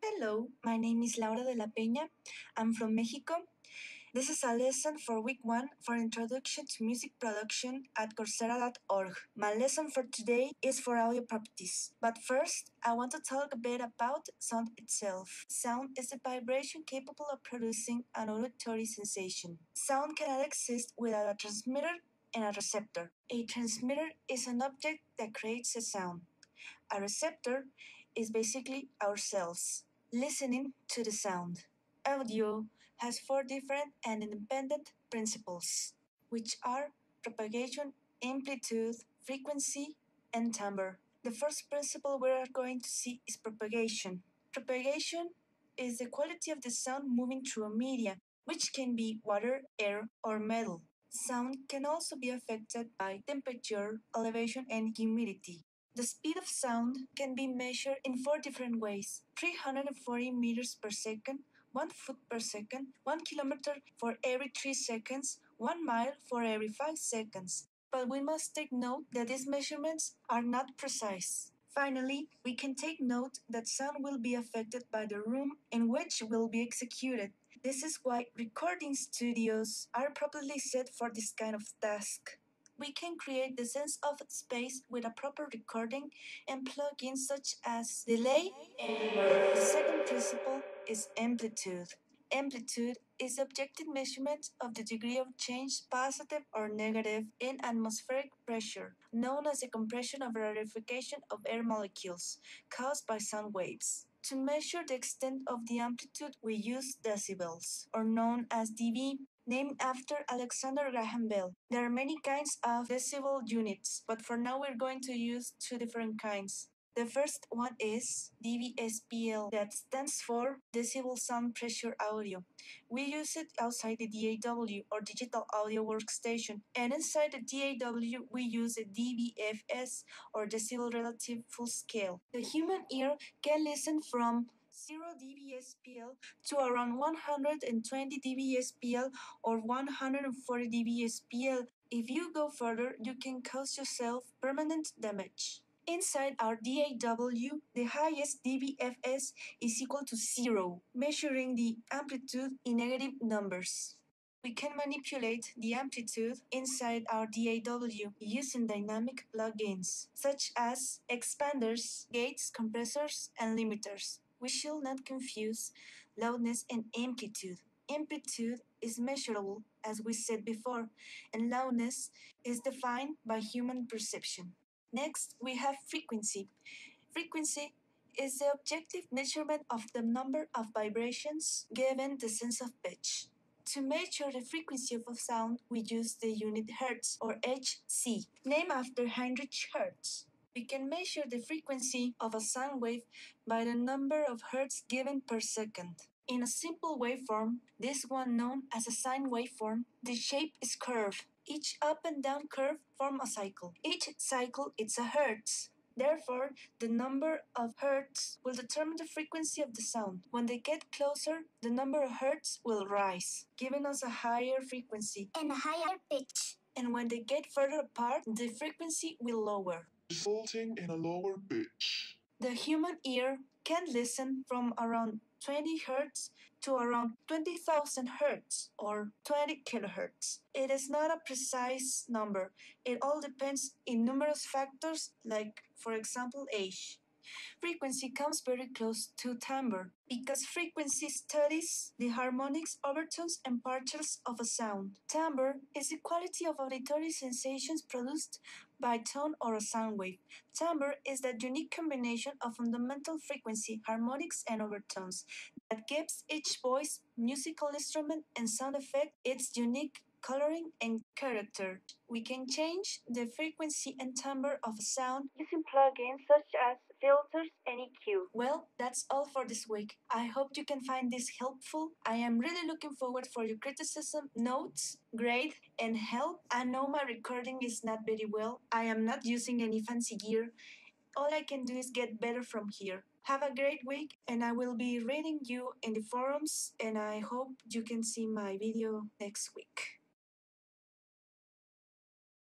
Hello, my name is Laura de la Peña. I'm from Mexico. This is a lesson for week 1 for Introduction to Music Production at Coursera.org. My lesson for today is for audio properties. But first, I want to talk a bit about sound itself. Sound is a vibration capable of producing an auditory sensation. Sound cannot exist without a transmitter and a receptor. A transmitter is an object that creates a sound. A receptor is basically ourselves, listening to the sound. Audio has 4 different and independent principles, which are propagation, amplitude, frequency, and timbre. The first principle we are going to see is propagation. Propagation is the quality of the sound moving through a media, which can be water, air, or metal. Sound can also be affected by temperature, elevation, and humidity. The speed of sound can be measured in 4 different ways: 340 meters per second, 1 foot per second, 1 kilometer for every 3 seconds, 1 mile for every 5 seconds. But we must take note that these measurements are not precise. Finally, we can take note that sound will be affected by the room in which will be executed. This is why recording studios are properly set for this kind of task. We can create the sense of space with a proper recording and plugins such as delay and reverb. The second principle is amplitude. Amplitude is the objective measurement of the degree of change, positive or negative, in atmospheric pressure, known as the compression or rarefaction of air molecules caused by sound waves. To measure the extent of the amplitude, we use decibels, or known as dB, named after Alexander Graham Bell. There are many kinds of decibel units, but for now we're going to use 2 different kinds. The first one is dBSPL, that stands for Decibel Sound Pressure Audio. We use it outside the DAW or Digital Audio Workstation, and inside the DAW we use a dBFS or Decibel Relative Full Scale. The human ear can listen from 0 dBSPL to around 120 dBSPL or 140 dBSPL. If you go further, you can cause yourself permanent damage. Inside our DAW, the highest dBFS is equal to 0, measuring the amplitude in negative numbers. We can manipulate the amplitude inside our DAW using dynamic plugins, such as expanders, gates, compressors, and limiters. We should not confuse loudness and amplitude. Amplitude is measurable, as we said before, and loudness is defined by human perception. Next, we have frequency. Frequency is the objective measurement of the number of vibrations given the sense of pitch. To measure the frequency of a sound, we use the unit Hertz or Hc, named after Heinrich Hertz. We can measure the frequency of a sound wave by the number of hertz given per second. In a simple waveform, this one known as a sine waveform, the shape is curved. Each up and down curve form a cycle. Each cycle is a hertz. Therefore, the number of hertz will determine the frequency of the sound. When they get closer, the number of hertz will rise, giving us a higher frequency and a higher pitch. And when they get further apart, the frequency will lower, resulting in a lower pitch. The human ear can listen from around 20 hertz to around 20,000 hertz or 20 kilohertz. It is not a precise number. It all depends in numerous factors like, for example, age. Frequency comes very close to timbre because frequency studies the harmonics, overtones, and partials of a sound. Timbre is the quality of auditory sensations produced by tone or a sound wave. Timbre is that unique combination of fundamental frequency, harmonics, and overtones that gives each voice, musical instrument, and sound effect its unique coloring and character. We can change the frequency and timbre of a sound using plugins such as filters and EQ. Well, that's all for this week. I hope you can find this helpful. I am really looking forward for your criticism, notes, grade, and help. I know my recording is not very well. I am not using any fancy gear. All I can do is get better from here. Have a great week, and I will be reading you in the forums, and I hope you can see my video next week.